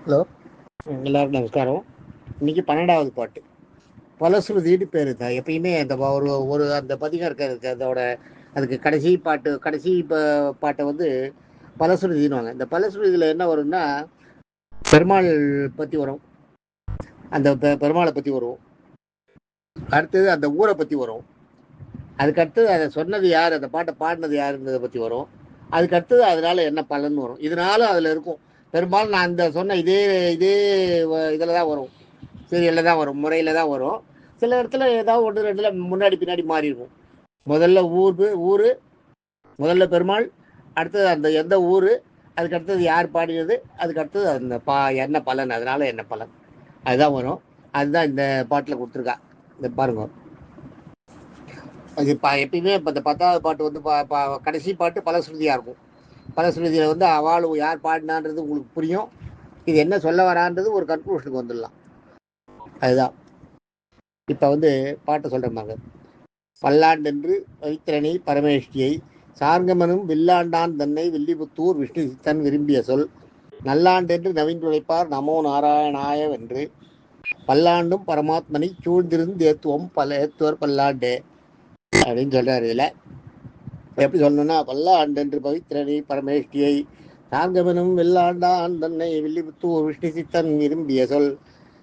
Hello, எல்லாருக்கும் நமஸ்காரம். இன்னைக்கு 12வது பாட்டு பலஸ்ருதின்னு பேர். தான் எப்பயுமே அந்த ஒரு ஒரு அந்த பதிகம் இருக்கிறதுக்கு அதோட அதுக்கு கடைசி பாட்டை வந்து பலஸ்ருதின்னுவாங்க. இந்த பலஸ்ருதியில் என்ன வரும்னா, பெருமாள் பற்றி வரும், அந்த பெருமாளை பற்றி வரும், அடுத்தது அந்த ஊரை பற்றி வரும், அதுக்கடுத்தது அதை சொன்னது யார், அந்த பாட்டை பாடினது யாருன்றதை பற்றி வரும், அதுக்கடுத்தது அதனால என்ன பலன் வரும். இதனால அதில் இருக்கும். பெரும்பாலும் நான் அந்த சொன்ன இதே இதே இதில் தான் வரும், சீரியலில் தான் வரும், முறையில் தான் வரும். சில இடத்துல ஏதாவது ஒன்று ரெண்டுல முன்னாடி பின்னாடி மாறி இருக்கும். முதல்ல ஊர், முதல்ல பெருமாள், அடுத்தது அந்த எந்த ஊர், அதுக்கு அடுத்தது யார் பாடினது, அதுக்கு அடுத்தது அந்த என்ன பலன், அதனால என்ன பலன், அதுதான் வரும். அதுதான் இந்த பாட்டில் கொடுத்துருக்கா. இந்த பாருங்க, அது எப்பயுமே இப்போ இந்த 10வது பாட்டு வந்து கடைசி பாட்டு பலஸ்ருதியாக இருக்கும். பலஸ்ருதியில் வந்து அவள் யார் பாடினான்றது உங்களுக்கு புரியும். இது என்ன சொல்ல வரான்றது ஒரு கன்க்ளூஷனுக்கு வந்துடலாம். அதுதான் இப்போ வந்து பாட்டை சொல்கிறேன். பல்லாண்டென்று பவித்திரனை பரமேஷ்டியை சார்கமனும் வில்லாண்டான் தன்னை வில்லிபுத்தூர் விஷ்ணு சித்தன் விரும்பிய சொல் நல்லாண்டென்று நவீன்றுழைப்பார் நமோ நாராயணாய வென்று பல்லாண்டும் பரமாத்மனை சூழ்ந்திருந்து ஏத்துவோம் பல ஏத்துவர் பல்லாண்டே அப்படின்னு சொல்றாரு. இதுல எப்படி சொல்லணும்னா, பல்லாண்டென்று பவித்திரனை பரமேஷ்டியை சார்கமனும் வில்லாண்டான் தன்னை வில்லிபுத்தூர் விஷ்ணு சித்தன் விரும்பிய சொல்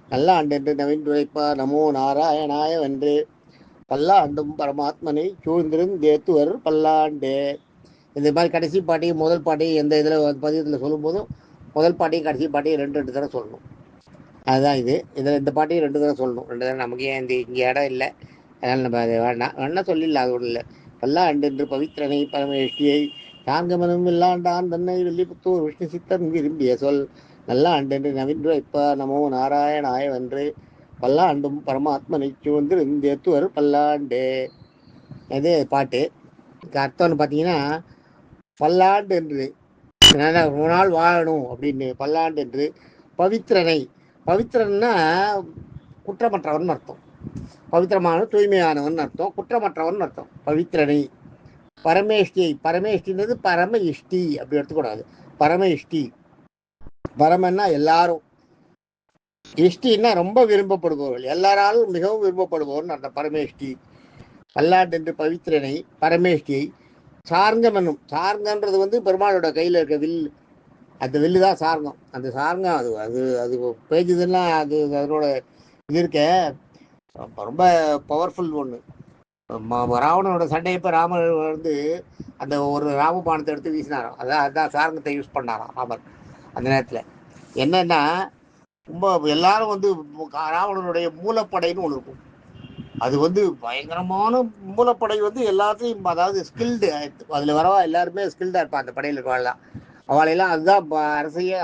நல்லாண்டென்று நவீன்றுழைப்பார் நமோ நாராயணாய வென்று பல்லாண்டும் பரமாத்மனை சூழ்ந்திருந்தேத்துவர் பல்லாண்டே. இந்த மாதிரி கடைசி பாட்டையும் முதல் பாட்டையும் எந்த இதில் பதியத்தில் சொல்லும் போதும் முதல் பாட்டையும் கடைசி பாட்டையும் ரெண்டு தடவை சொல்லணும். அதுதான் இதில் இந்த பாட்டையும் 2 தடவை சொல்லணும். 2 தடவை. நமக்கு ஏன் இங்கே இடம் இல்லை, அதனால் நம்ம அதை வேணா சொல்லிடலாம். அது ஒன்றும் இல்லை. பல்லாண்டென்று பவித்திரனை பரமேஷ்டியை சாங்கமனும் வில்லாண்டான் தன்னை வில்லிபுத்தூர் விஷ்ணு சித்தன் விரும்பிய சொல் நல்லாண்டென்று நவீன்று இப்ப நமோ நாராயணாய வென்று பல்லாண்டும் பரமாத்மனை சூழ்ந்திருந்தேத்துவர் பல்லாண்டே. இது பாட்டு. அர்த்தம்னு பார்த்தீங்கன்னா, பல்லாண்டு என்று ஒரு நாள் வாழணும் அப்படின்னு பல்லாண்டு என்று பவித்திரனை, பவித்திரன்னா குற்றமற்றவன் அர்த்தம், பவித்திரமான தூய்மையானவன் அர்த்தம், குற்றமற்றவன் அர்த்தம். பவித்திரனை பரமேஷ்டியை, பரமேஷ்டின்றது பரம இஷ்டி அப்படி எடுத்துக்கூடாது. பரம இஷ்டி, பரமன்னா எல்லாரும், இஷ்டின்னா ரொம்ப விரும்பப்படுபவர்கள், எல்லாராலும் மிகவும் விரும்பப்படுபவன் அந்த பரமேஷ்டி. பல்லாண்டென்று பவித்திரனை பரமேஷ்டியை சார்ங்கமனும், சார்ங்கன்றது வந்து பெருமாளோட கையில் இருக்க வில், அந்த வில்லு தான் சார்ங்கம். அந்த சார்ங்கம் அது அது அது பேஜுதுன்னா அது அதனோட இது இருக்க ரொம்ப பவர்ஃபுல் ஒன்று. ராவணனோட சண்டையப்போ ராமர் வந்து அந்த ஒரு ராமபானத்தை எடுத்து வீசினாராம். அதுதான் சார்ங்கத்தை யூஸ் பண்ணாராம் ராமர். அந்த நேரத்தில் என்னன்னா, ரொம்ப எல்லாரும் வந்து ராவணனுடைய மூலப்படைன்னு ஒன்று இருக்கும். அது வந்து பயங்கரமான மூலப்படை வந்து எல்லாத்தையும், அதாவது ஸ்கில்டு, அதில் வரவா எல்லாருமே ஸ்கில்டாக இருப்பான் அந்த படையில் இருக்கவாள்லாம். அவளையெல்லாம் அதுதான் அரசையே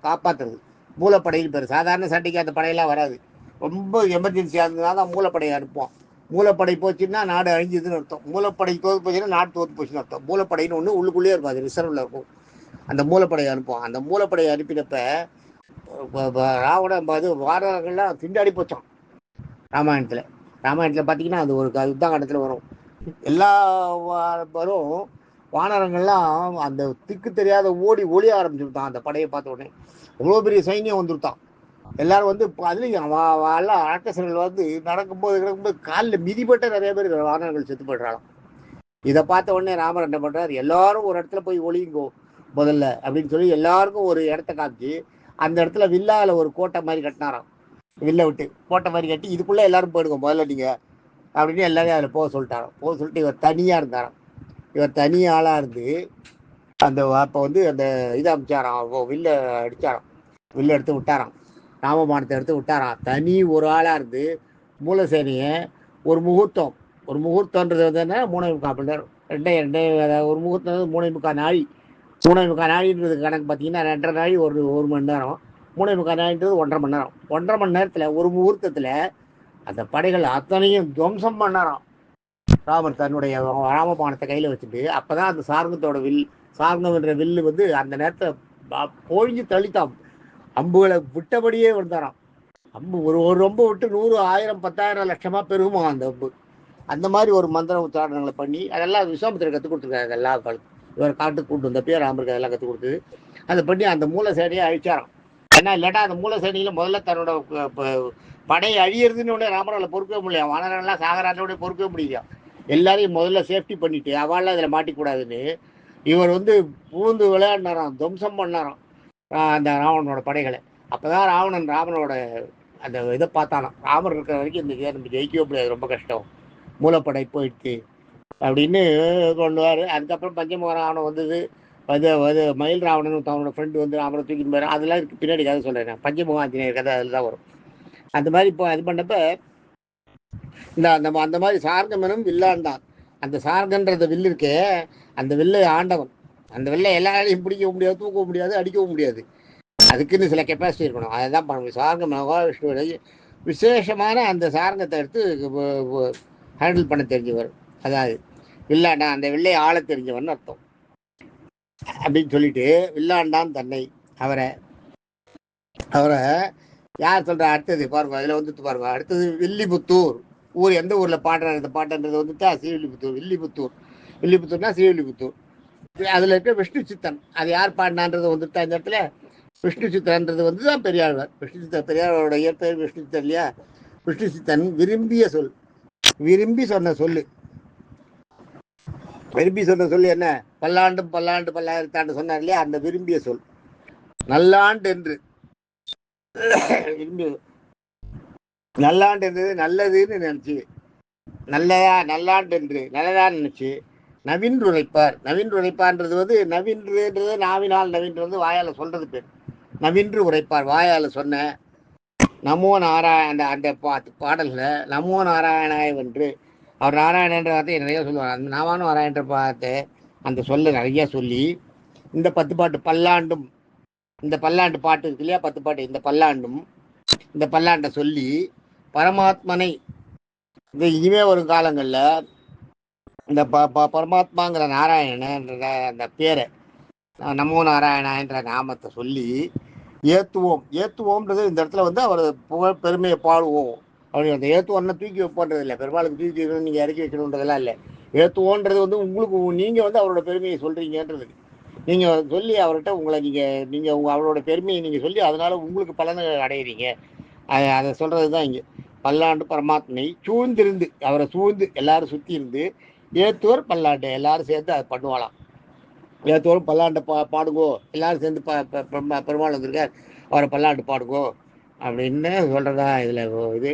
காப்பாற்றுறது. மூலப்படைன்னு பேர். சாதாரண சண்டைக்கு அந்த படையெல்லாம் வராது. ரொம்ப எமர்ஜென்சியாக இருந்ததுனால தான் மூலப்படையை அனுப்புவோம். மூலப்படை போச்சுன்னா நாடு அழிஞ்சதுன்னு அர்த்தம். மூலப்படை தோற்று போச்சுன்னா நாடு தோற்று போச்சுன்னு அர்த்தம். மூலப்படைன்னு ஒன்று உள்ளுக்குள்ளேயே இருக்கும், அது ரிசர்வில் இருக்கும். அந்த மூலப்படையை அனுப்புவோம். அந்த மூலப்படையை அனுப்பினப்ப ராவணன் வாரங்கள்லாம் திண்டாடி போச்சான். ராமாயணத்தில் பார்த்தீங்கன்னா அது ஒரு யுத்த காண்டத்தில் வரும். எல்லா வரும் வானரங்கள்லாம் அந்த திக்கு தெரியாத ஒளிய ஆரம்பிச்சுட்டான். அந்த படையை பார்த்த உடனே அவ்வளோ பெரிய சைன்யம் வந்துருத்தான். எல்லாரும் வந்து அதுலேயும் எல்லாம் ராட்சசர்கள் வந்து நடக்கும்போது காலில் மிதிப்பட்ட நிறைய பேர் வானரங்கள் செத்து போய்ட்றாங்க. இதை பார்த்த உடனே ராமர் என்ன பண்ணுறாரு, எல்லாரும் ஒரு இடத்துல போய் ஒளியுங்கோ முதல்ல அப்படின்னு சொல்லி எல்லாருக்கும் ஒரு இடத்த காமிச்சு அந்த இடத்துல வில்லால ஒரு கோட்டை மாதிரி கட்டினாராம். வில்லை விட்டு கோட்டை மாதிரி கட்டி இதுக்குள்ளே எல்லாரும் போயிடுங்க முதல்ல நீங்கள் அப்படின்னு எல்லாரையும் அதில் போக சொல்லிட்டு இவர் தனியாக இருந்தாராம். இவர் தனி ஆளாக இருந்து அந்த அப்போ வந்து அந்த இதை அமைச்சாராம், வில்லை அடித்தாராம், வில்லை எடுத்து விட்டாராம், ராமபானத்தை எடுத்து விட்டாராம். தனி ஒரு ஆளாக இருந்து மூலசேனையை ஒரு முகூர்த்தன்றது வந்து என்ன 3.25 மணி நேரம், ஒரு முகூர்த்தம் 3.25 நாழி. 3.25 நாழின்றது கணக்கு பார்த்தீங்கன்னா 2.5 நாழி, ஒரு மணி நேரம். 3.25 நாழின்றது 1.5 மணி நேரம். 1.5 மணி நேரத்தில் ஒரு முகூர்த்தத்தில் அந்த படைகள் அத்தனையும் துவம்சம் பண்ணாராம் ராமர் தன்னுடைய ராமபானத்தை கையில் வச்சுட்டு. அப்போ தான் அந்த சார்ங்கத்தோட சார்ங்கம் என்ற வில்லு வந்து அந்த நேரத்தை பொழிஞ்சு தள்ளித்தான் அம்புகளை விட்டபடியே வந்தாராம். அம்பு ஒரு ரொம்ப விட்டு 100, 1000, 10,000, லட்சமாக பெருகுமா அந்த அம்பு. அந்த மாதிரி ஒரு மந்திர உச்சாரணங்களை பண்ணி அதெல்லாம் விஸ்வாமித்திரர் கற்றுக் கொடுத்துருக்காரு. எல்லா இவர் காட்டுக்கு கூட்டு வந்தப்பயே ராமருக்கு அதெல்லாம் கற்றுக் கொடுத்தது. அதை பண்ணி அந்த மூல சேனையை அழிச்சாராம். ஏன்னா இல்லாட்டா அந்த மூலசேனியில முதல்ல தன்னோட படை அழியறதுன்னு உடனே ராமரால் பொறுக்கவே முடியல. வானரெல்லாம் சாகரானோட பொறுக்கவே முடியும். எல்லாரையும் முதல்ல சேஃப்டி பண்ணிட்டு அவள் அதில் மாட்டிக்கூடாதுன்னு இவர் வந்து பூந்து விளையாடினாராம், துவம்சம் பண்ணாராம் அந்த ராவணனோட படைகளை. அப்போதான் ராவணனோட அந்த இதை பார்த்தானாம், ராமர் இருக்கிற வரைக்கும் இந்த இதை நம்ம ஜெயிக்கவே முடியாது, ரொம்ப கஷ்டம், மூலப்படை போயிடுச்சு அப்படின்னு கொண்டுவார். அதுக்கப்புறம் பஞ்சமுக ராவணன் வந்தது. மயில் ராவணன் அவனோட ஃப்ரெண்டு வந்து ராமரை தூக்கிட்டு போயிடும். அதெல்லாம் இருக்கு, பின்னாடி கதை சொல்கிறேன். பஞ்சமுக ஆஞ்சநேயர் கதை அதில் தான் வரும். அந்த மாதிரி இப்போ இது பண்ணப்ப அந்த மாதிரி சார்கமனும் வில்லாண்டான். அந்த சார்கன்ற வில்லு இருக்கே, அந்த வில்லை ஆண்டவன். அந்த வில்லை எல்லாரையும் பிடிக்க முடியாது, தூக்க முடியாது, அடிக்கவும் முடியாது. அதுக்குன்னு சில கெப்பாசிட்டி இருக்கணும். அதை தான் பண்ண முடியும். சார்கம் மகாவிஷ்ணுவுடைய விசேஷமான அந்த சாரங்கத்தை எடுத்து ஹேண்டில் பண்ண தெரிஞ்சவர். அதாவது வில்லாண்டான், அந்த வில்லை ஆள தெரிஞ்சவன் அர்த்தம் அப்படின்னு சொல்லிட்டு வில்லாண்டான் தன்னை. அவரை யார் சொல்ற? அடுத்தது பாருங்க, அதில் வந்துட்டு பாருங்க. அடுத்தது வில்லிபுத்தூர் ஊர். எந்த ஊரில் பாடுறாரு இந்த பாட்டுன்றது வந்துட்டா ஸ்ரீவில்லிபுத்தூர். வில்லிபுத்தூர்னா ஸ்ரீவில்லிபுத்தூர். அதில் இருக்க விஷ்ணு சித்தன், அது யார் பாடினான்றது வந்துட்டா இந்த இடத்துல விஷ்ணு சித்தன்றது வந்து தான் பெரியாழ்வார். விஷ்ணு சித்தன் பெரியாழ்வாரோட இயற்பெயர் விஷ்ணு சித்தன் இல்லையா? விஷ்ணு சித்தன் விரும்பிய சொல், விரும்பி சொன்ன சொல்லு. விரும்பி சொன்ன சொல்லு என்ன? பல்லாண்டும் பல்லாயிரத்தாண்டு சொன்னார் இல்லையா? அந்த விரும்பிய சொல் நல்லாண்டு என்று. விரும்பி நல்லாண்டு என்றது நல்லதுன்னு நினைச்சு, நல்லாண்டு என்று நல்லதா நினைச்சு நவீன்று உரைப்பார். நவீன்று உரைப்பார்ன்றது வந்து நவீன்றுன்றது நாவினால், நவீன்றது வாயால் சொல்றது பேர். நவீன்று உரைப்பார், வாயால் சொன்ன நமோ நாராயண அந்த பாடல்களை நமோ நாராயணாய் வென்று. அவர் நாராயணன்ற வார்த்தை நிறைய சொல்லுவார். அந்த நாமானும் நாராயணன்ற பார்த்து அந்த சொல்ல நிறைய சொல்லி இந்த 10 பாட்டு பல்லாண்டும், இந்த பல்லாண்டு பாட்டு இருக்கு இல்லையா, 10 பாட்டு, இந்த பல்லாண்டும் இந்த பல்லாண்டை சொல்லி பரமாத்மனை இந்த இனிமே வரும் காலங்களில் இந்த பரமாத்மாங்கிற நாராயணன்ற அந்த பேரை, நமோ நாராயணா என்ற நாமத்தை சொல்லி ஏத்துவோம்ன்றது இந்த இடத்துல வந்து அவர் புகழ் பெருமையை பாடுவோம் அப்படி. அந்த ஏத்துவோம்னா தூக்கி வைப்போன்றது இல்லை, பெருமாளுக்கு தூக்கி வைக்கணும், நீங்கள் இறக்கி வைக்கணுன்றதெல்லாம் இல்லை. ஏத்துவோன்றது வந்து உங்களுக்கு நீங்கள் வந்து அவரோட பெருமையை சொல்கிறீங்கன்றது. நீங்கள் சொல்லி அவர்கிட்ட உங்களை நீங்கள் அவரோட பெருமையை நீங்கள் சொல்லி அதனால உங்களுக்கு பலனை அடையிறீங்க. அதை சொல்கிறது தான் இங்கே. பல்லாண்டு பரமாத்மனை சூழ்ந்திருந்து, அவரை சூழ்ந்து எல்லாரும் சுற்றி இருந்து ஏத்துவர் பல்லாண்டு எல்லாரும் சேர்ந்து அதை பண்ணுவாளாம். ஏத்தோறும் பல்லாண்டு பாடுங்கோ, எல்லாரும் சேர்ந்து பெருமாள் வந்திருக்கார், அவரை பல்லாண்டு பாடுங்கோ அப்படின்னு சொல்கிறதா இதில் இது.